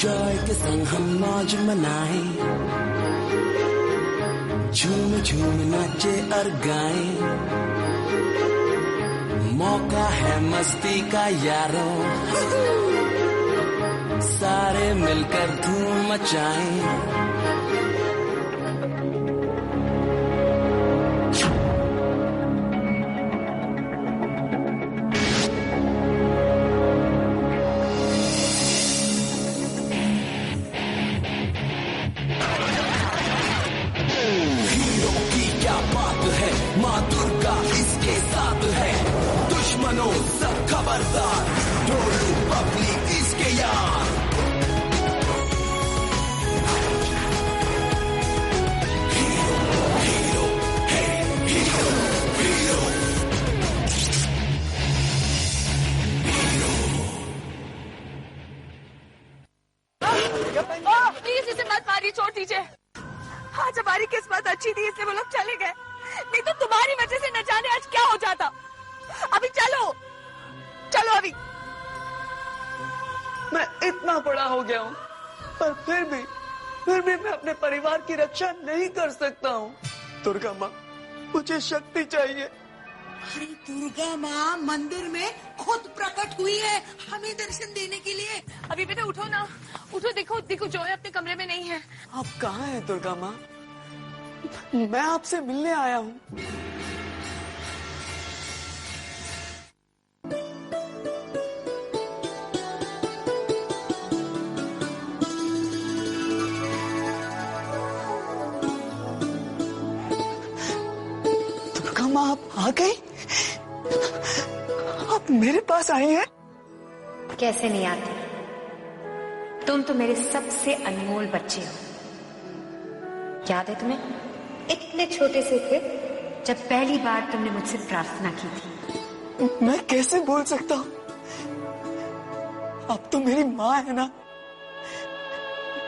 Joy के संग हम मौज मनाए, झूम झूम नाचे और गाए, मौका है मस्ती का यारो, सारे मिलकर धूम मचाएं। माँ दुर्गा इसके साथ है, दुश्मनों सब खबरदार, ढोलू पब्लिक इसके यार। हीरो हीरो है, हीरो हीरो हीरो। प्लीज इसे मत मारिए, छोड़ दीजिए। आज हमारी किस्मत अच्छी थी इसलिए वो लोग चले गए, नहीं तो तुम्हारी वजह से न जाने आज क्या हो जाता। अभी चलो चलो अभी। मैं इतना बड़ा हो गया हूँ पर फिर भी मैं अपने परिवार की रक्षा नहीं कर सकता हूँ। दुर्गा माँ, मुझे शक्ति चाहिए। अरे दुर्गा माँ मंदिर में खुद प्रकट हुई है हमें दर्शन देने के लिए। अभी बेटा उठो ना, उठो, देखो देखो जो है अपने कमरे में नहीं है। आप कहाँ हैं दुर्गा माँ? मैं आपसे मिलने आया हूँ। दुर्गा माँ, आप आ गई? आप मेरे पास आई हैं? कैसे नहीं आती? तुम तो मेरे सबसे अनमोल बच्चे हो। याद है तुम्हें? इतने छोटे से थे जब पहली बार तुमने मुझसे प्रार्थना की थी। मैं कैसे बोल सकता हूँ? अब तो मेरी माँ है ना।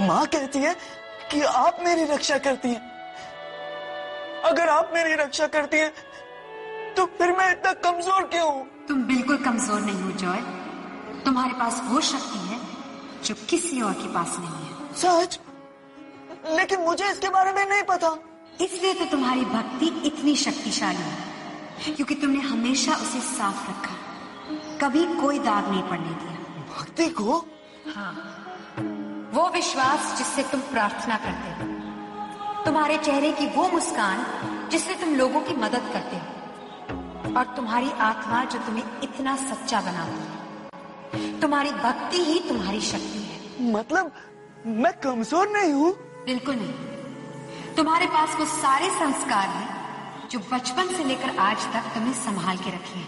माँ कहती है कि आप मेरी रक्षा करती हैं। अगर आप मेरी रक्षा करती हैं तो फिर मैं इतना कमजोर क्यों हूँ? तुम बिल्कुल कमजोर नहीं हो जॉय। तुम्हारे पास वो शक्ति है जो किसी और के पास नहीं है। सच? लेकिन मुझे इसके बारे में नहीं पता। इसलिए तो तुम्हारी भक्ति इतनी शक्तिशाली है, क्योंकि तुमने हमेशा उसे साफ रखा, कभी कोई दाग नहीं पड़ने दिया। भक्ति को? हाँ, वो विश्वास जिससे तुम प्रार्थना करते हो, तुम्हारे चेहरे की वो मुस्कान जिससे तुम लोगों की मदद करते हो, और तुम्हारी आत्मा जो तुम्हें इतना सच्चा बनाती है। तुम्हारी भक्ति ही तुम्हारी शक्ति है। मतलब मैं कमजोर नहीं हूँ? बिल्कुल नहीं। तुम्हारे पास वो सारे संस्कार हैं जो बचपन से लेकर आज तक तुमने संभाल के रखे हैं।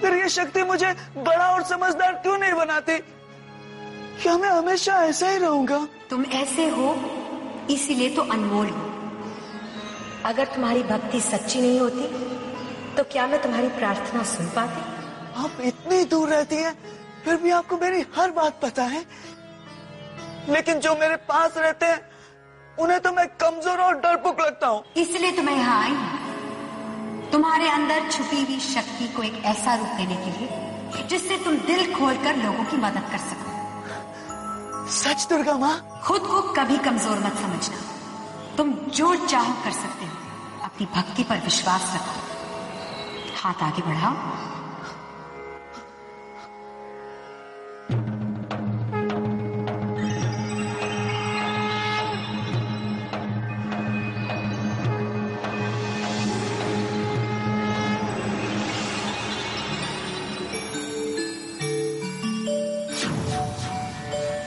फिर ये शक्ति मुझे बड़ा और समझदार क्यों नहीं बनाती? क्या मैं हमेशा ऐसा ही रहूंगा? तुम ऐसे हो इसीलिए तो अनमोल हो। अगर तुम्हारी भक्ति सच्ची नहीं होती तो क्या मैं तुम्हारी प्रार्थना सुन पाती? आप इतनी दूर रहती हैं, फिर भी आपको मेरी हर बात पता है। लेकिन जो मेरे पास रहते हैं उन्हें तो मैं कमजोर और डरपोक लगता हूँ। इसलिए तो मैं यहाँ आई हूँ, तुम्हारे अंदर छुपी हुई शक्ति को एक ऐसा रूप देने के लिए जिससे तुम दिल खोलकर लोगों की मदद कर सको। सच दुर्गा माँ? खुद को कभी कमजोर मत समझना। तुम जो चाहो कर सकते हो। अपनी भक्ति पर विश्वास रखो। हाथ आगे बढ़ाओ।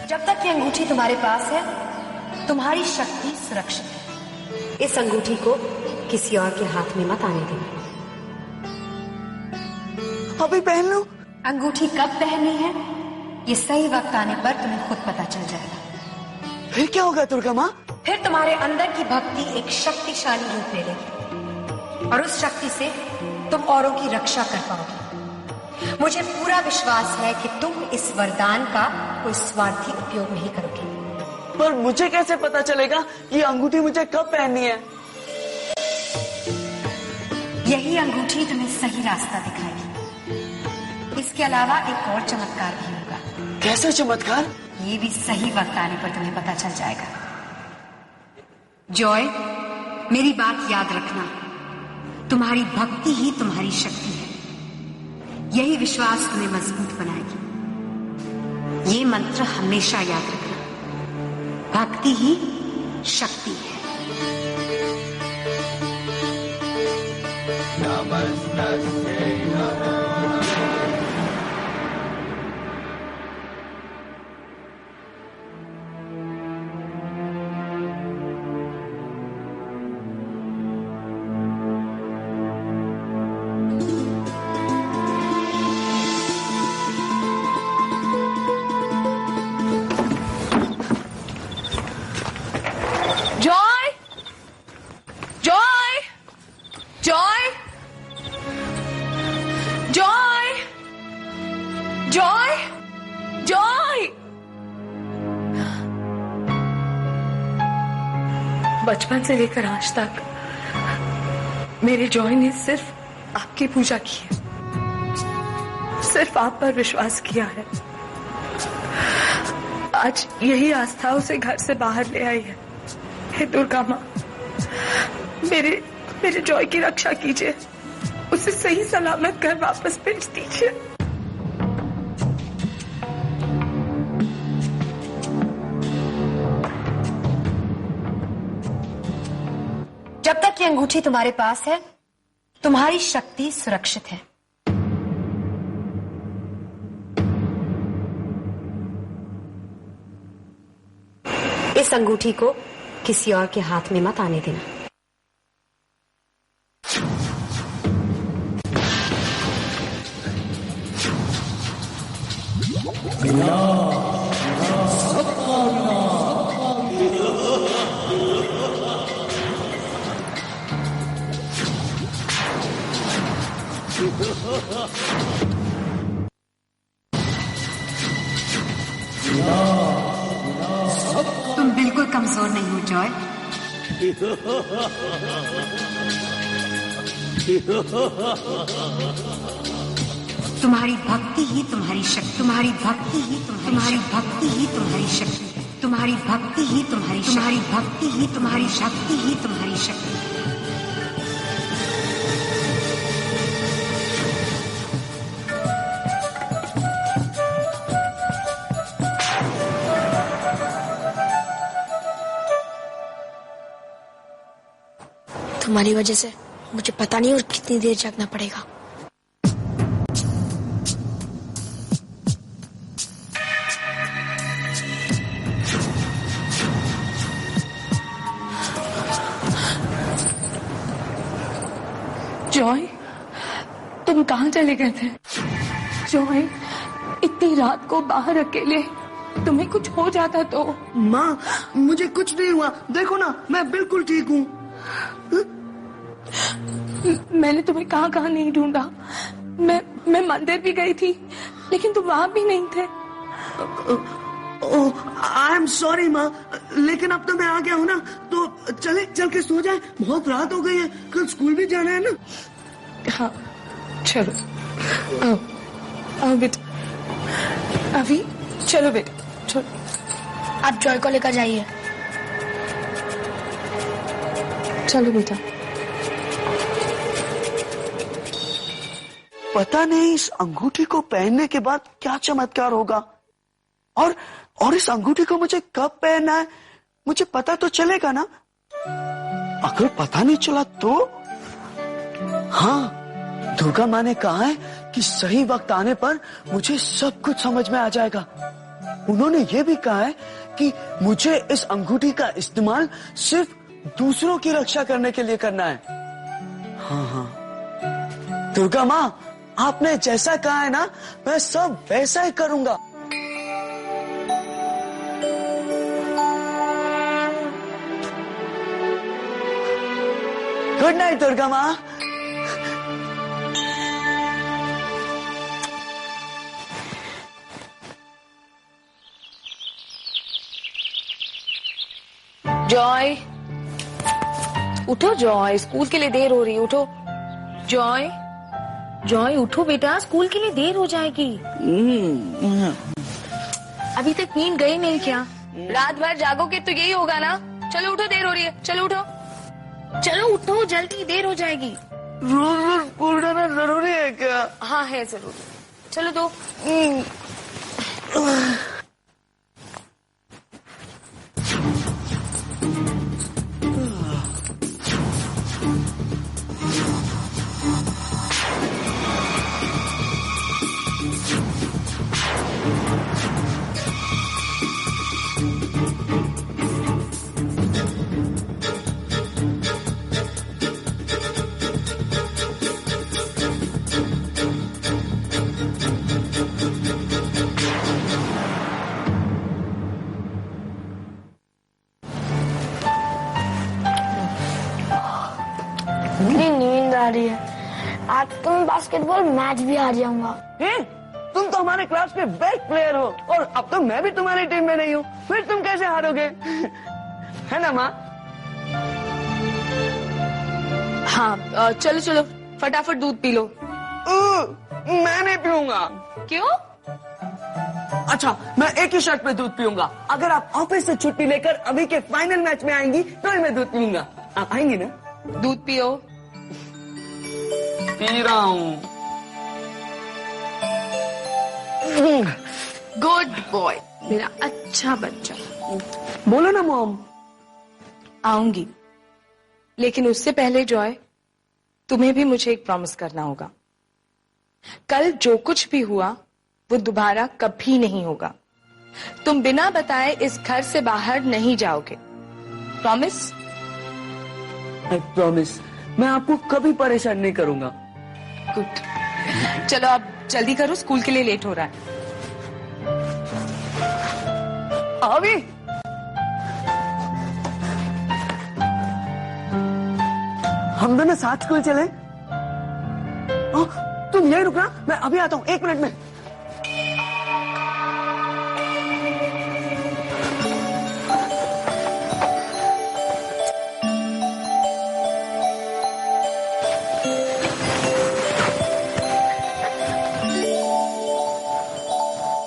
जब तक ये अंगूठी तुम्हारे पास है तुम्हारी शक्ति सुरक्षित है। इस अंगूठी को किसी और के हाथ में मत आने देना। अभी पहन लूं? अंगूठी कब पहननी है ये सही वक्त आने पर तुम्हें खुद पता चल जाएगा। फिर क्या होगा दुर्गा माँ? फिर तुम्हारे अंदर की भक्ति एक शक्तिशाली रूप ले लेगी और उस शक्ति से तुम औरों की रक्षा कर पाओगे। मुझे पूरा विश्वास है कि तुम इस वरदान का कोई स्वार्थी उपयोग नहीं करोगे। पर मुझे कैसे पता चलेगा ये अंगूठी मुझे कब पहननी है? यही अंगूठी तुम्हें सही रास्ता दिखाएगी। इसके अलावा एक और चमत्कार भी होगा। कैसा चमत्कार? ये भी सही वक्त आने पर तुम्हें पता चल जाएगा। जॉय, मेरी बात याद रखना, तुम्हारी भक्ति ही तुम्हारी शक्ति है। यही विश्वास तुम्हें मजबूत बनाएगी। ये मंत्र हमेशा याद रखना, भक्ति ही शक्ति है। Joy, Joy, Joy, Joy, Joy, Joy. बचपन से लेकर आज तक मेरे जॉय ने सिर्फ आपकी पूजा की है, सिर्फ आप पर विश्वास किया है। आज यही आस्था उसे घर से बाहर ले आई है। हे दुर्गा माँ, मेरे जॉय की रक्षा कीजिए, उसे सही सलामत घर वापस भेज दीजिए। जब तक ये अंगूठी तुम्हारे पास है, तुम्हारी शक्ति सुरक्षित है। इस अंगूठी को किसी और के हाथ में मत आने देना। तुम बिल्कुल कमजोर नहीं हो जॉय। तुम्हारी भक्ति ही तुम्हारी शक्ति, तुम्हारी भक्ति ही तुम्हारी भक्ति ही तुम्हारी शक्ति, तुम्हारी भक्ति ही तुम्हारी भक्ति ही तुम्हारी शक्ति ही तुम्हारी शक्ति। तुम्हारी वजह से मुझे पता नहीं और कितनी देर जागना पड़ेगा। जॉय, तुम कहाँ चले गए थे? जॉय, इतनी रात को बाहर अकेले, तुम्हें कुछ हो जाता तो? माँ, मुझे कुछ नहीं हुआ, देखो ना, मैं बिल्कुल ठीक हूँ। मैंने तुम्हें कहाँ नहीं ढूंढा। मैं मंदिर भी गई थी, लेकिन तुम वहां भी नहीं थे। आई एम सॉरी माँ, लेकिन अब तो मैं आ गया हूँ ना, तो चल के सो जाए, बहुत रात हो गई है, कल स्कूल भी जाना है ना। हाँ, चलो आओ बेटा। अभी चलो बेटा, चलो। आप जॉय को लेकर जाइए। चलो बेटा। पता नहीं इस अंगूठी को पहनने के बाद क्या चमत्कार होगा, और इस अंगूठी को मुझे कब पहनना है, मुझे पता तो चलेगा ना। अगर पता नहीं चला तो? हाँ, दुर्गा माँ ने कहा है कि सही वक्त आने पर मुझे सब कुछ समझ में आ जाएगा। उन्होंने ये भी कहा है कि मुझे इस अंगूठी का इस्तेमाल सिर्फ दूसरों की रक्षा करने के लिए करना है। हाँ, दुर्गा माँ, आपने जैसा कहा है ना, मैं सब वैसा ही करूंगा। गुड नाइट दुर्गा माँ। जॉय, उठो जॉय, स्कूल के लिए देर हो रही है, उठो। जॉय, उठो बेटा, स्कूल के लिए देर हो जाएगी। अभी तक नींद गई नहीं क्या? रात भर जागोगे तो यही होगा ना। चलो उठो, देर हो रही है, चलो उठो। चलो उठो जल्दी, देर हो जाएगी। रोज रोज स्कूल जाना जरूरी है क्या? हाँ है जरूरी। चलो दो। इतनी नींद आ रही है, आज तो मैं बास्केटबॉल मैच भी हार जाऊंगा। तुम तो हमारे क्लास के बेस्ट प्लेयर हो और अब तो मैं भी तुम्हारी टीम में नहीं हूँ, फिर तुम कैसे हारोगे? है ना माँ? हाँ चलो चलो फटाफट दूध पी लो। मैं नहीं पीऊंगा। क्यों? अच्छा, मैं एक ही शर्त पे दूध पीऊंगा, अगर आप ऑफिस से छुट्टी लेकर अभी के फाइनल मैच में आएंगी तो ही मैं दूध पीऊंगा। आप आएंगी ना? दूध पियो। पी रहा हूँ। गुड बॉय, मेरा अच्छा बच्चा। बोलो ना मॉम। आऊंगी, लेकिन उससे पहले जॉय, तुम्हें भी मुझे एक प्रॉमिस करना होगा। कल जो कुछ भी हुआ वो दोबारा कभी नहीं होगा। तुम बिना बताए इस घर से बाहर नहीं जाओगे। प्रॉमिस? आई प्रॉमिस, मैं आपको कभी परेशान नहीं करूंगा। गुड। चलो अब जल्दी करो, स्कूल के लिए लेट हो रहा है। अभी हम दोनों साथ स्कूल चले? तुम यही रुकना, मैं अभी आता हूँ 1 मिनट में।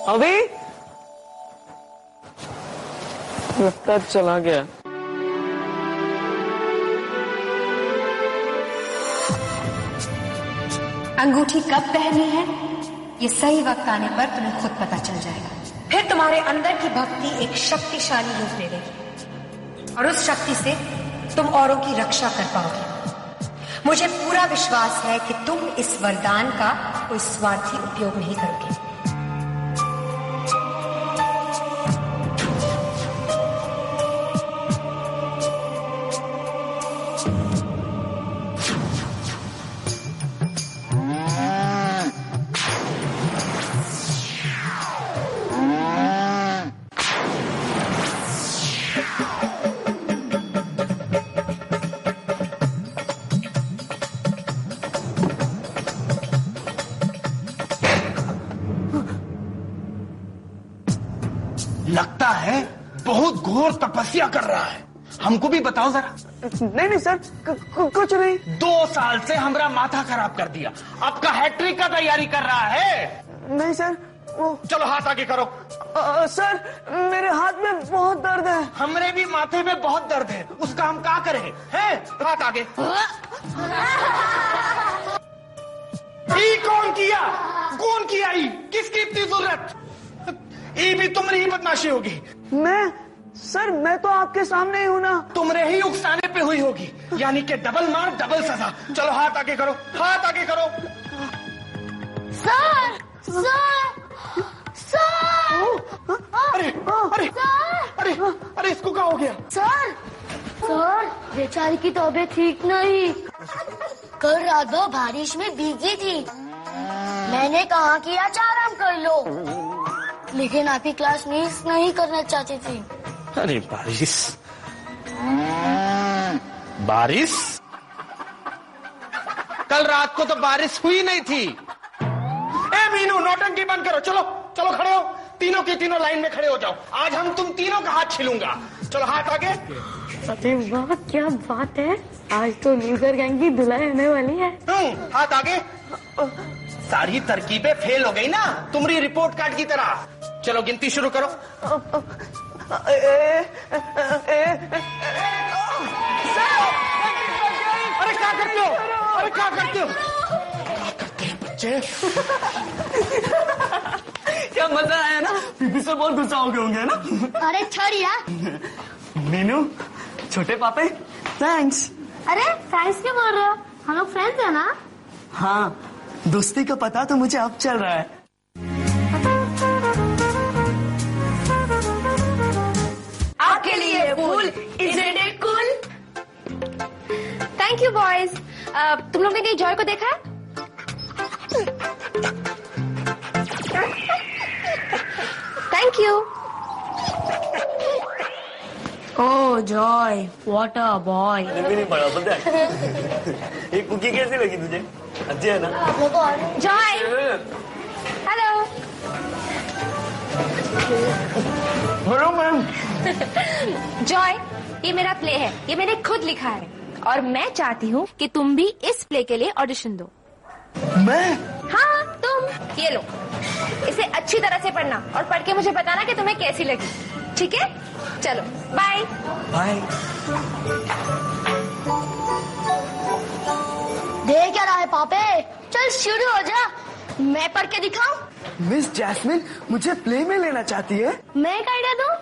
अभी लगता चला गया। अंगूठी कब पहननी है ये सही वक्त आने पर तुम्हें खुद पता चल जाएगा। फिर तुम्हारे अंदर की भक्ति एक शक्तिशाली रूप ले लेगी और उस शक्ति से तुम औरों की रक्षा कर पाओगे। मुझे पूरा विश्वास है कि तुम इस वरदान का कोई स्वार्थी उपयोग नहीं करोगे। लगता है बहुत घोर तपस्या कर रहा है। हमको भी बताओ जरा। नहीं सर, कुछ नहीं। 2 साल से हमारा माथा खराब कर दिया, आपका हैट्रिक का तैयारी कर रहा है। नहीं सर, वो चलो हाथ आगे करो। सर मेरे हाथ में बहुत दर्द है। हमरे भी माथे में बहुत दर्द है, उसका हम क्या करें? हैं? हाथ आगे। ई कौन किया? कौन किया? ई किसकी इतनी जरूरत? ये भी तुमरी ही बदमाशी होगी। सर मैं तो आपके सामने ही हूँ ना। तुमरे ही उकसाने पे हुई होगी, यानी कि डबल मार डबल सजा। चलो हाथ आगे करो, हाथ आगे करो। सर सर सर, अरे अरे अरे अरे इसको क्या हो गया? सर सर, बेचारी की तबीयत ठीक नहीं। कल रात भर बारिश में भीगी थी। मैंने कहा कि आज आराम कर लो, लेकिन आप ही क्लास मिस नहीं करना चाहती थी। अरे बारिश बारिश, कल रात को तो बारिश हुई नहीं थी। ए मीनू, नौटंकी बंद करो। चलो चलो खड़े हो, तीनों की तीनों लाइन में खड़े हो जाओ। आज हम तुम तीनों का हाथ छीलूंगा। चलो हाथ आगे। अरे वाह क्या बात है, आज तो लूजर गैंग की धुलाई होने वाली है। हाथ आगे। सारी तरकीबें फेल हो गई ना, तुम्हारी रिपोर्ट कार्ड की तरह। चलो गिनती शुरू करो। अरे क्या करते हो? अरे क्या करते हो? क्या करते हैं बच्चे? क्या मजा आया ना? पीपी से बहुत गुस्सा हो गए होंगे ना? अरे छोड़ यार। मीनू, छोटे पापे, थैंक्स। अरे थैंक्स क्यों बोल रहे हो? हम लोग फ्रेंड्स हैं ना? हाँ, दोस्ती का पता तो मुझे अब चल रहा है। आपके लिए फूल, isn't it cool? Thank you boys. तुम लोग ने कहीं जॉय को देखा है? Thank you. Oh Joy, what a boy. भी नहीं पड़ा पता है। ये कुकी कैसी लगी तुझे? अच्छी है ना? Joy, hello. Hello ma'am. Joy, ये मेरा प्ले है, ये मैंने खुद लिखा है और मैं चाहती हूँ कि तुम भी इस प्ले के लिए ऑडिशन दो। मैं? हाँ तुम, ये लो, इसे अच्छी तरह से पढ़ना और पढ़ के मुझे बताना कि तुम्हें कैसी लगी, ठीक है? चलो बाय। बाय। देख क्या रहा है पापे? चल शुरू हो जा। मैं पढ़ के दिखाऊं? मिस जैस्मिन मुझे प्ले में लेना चाहती है। मैं एक आइडिया दूं?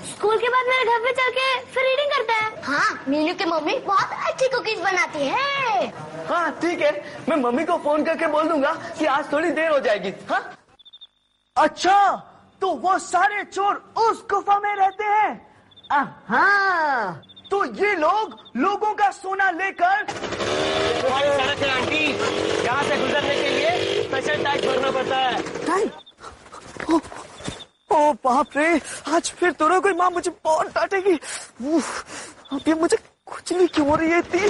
स्कूल के बाद मेरे घर पे चल के फिर रीडिंग करते हैं। हाँ, मीनू की मम्मी बहुत अच्छी कुकीज बनाती है। हाँ ठीक है, मैं मम्मी को फोन करके बोल दूंगा कि आज थोड़ी देर हो जाएगी। हाँ? अच्छा, तो वो सारे चोर उस गुफा में रहते हैं। हाँ, तो ये लोग लोगों का सोना लेकर तुम्हारी सड़क है आंटी, यहाँ से गुजरने के लिए स्पेशल टैक्स भरना पड़ता है। ओ बाप रे, आज फिर तो कोई माँ मुझे बहुत डांटेगी। अब ये मुझे खुजली क्यों हो रही है इतनी?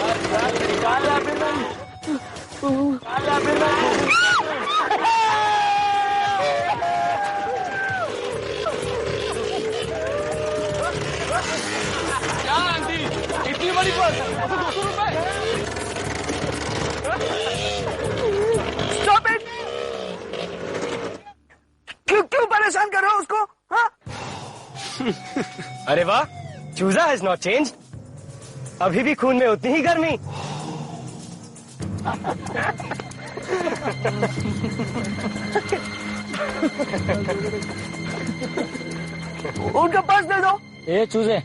क्या आंटी, इतनी बड़ी पर्स, 200 रुपए? Stop it! क्यों परेशान कर रहे हो उसको? हाँ? अरे वाह, चूजा हैज नॉट चेंज। अभी भी खून में उतनी ही गर्मी। उनका पर्स दे दो। ए चूजे,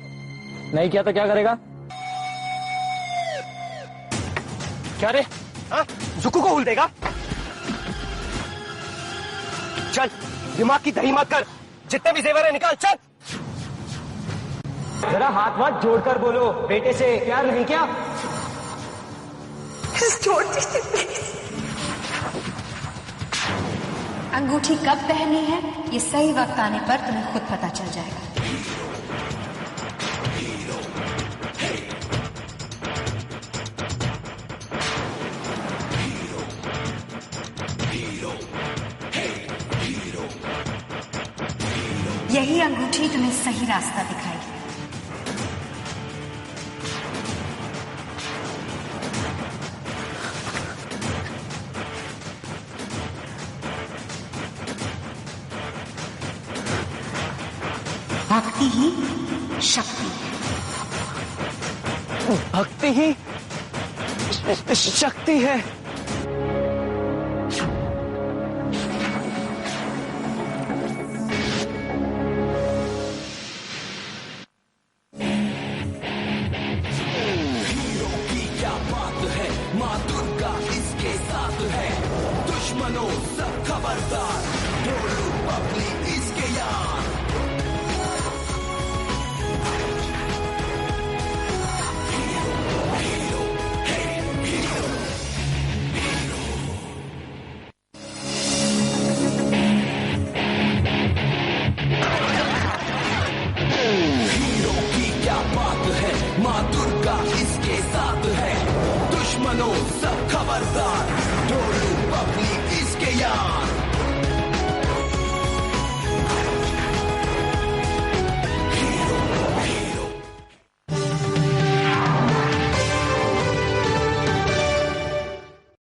नहीं किया तो क्या करेगा? क्या रे? हाँ? जुक्कू को हुल देगा? चल, दिमाग की दही मत कर, जितने भी जेवर है निकाल, चल। जरा हाथ वाथ जोड़कर बोलो, बेटे से प्यार नहीं क्या? अंगूठी कब पहनी है ये सही वक्त आने पर तुम्हें खुद पता चल जाएगा। यही अंगूठी तुम्हें सही रास्ता दिखाएगी। भक्ति ही शक्ति है। भक्ति ही शक्ति है। दुश्मनों सब खबरदार, ढोलू पगली इसके यार।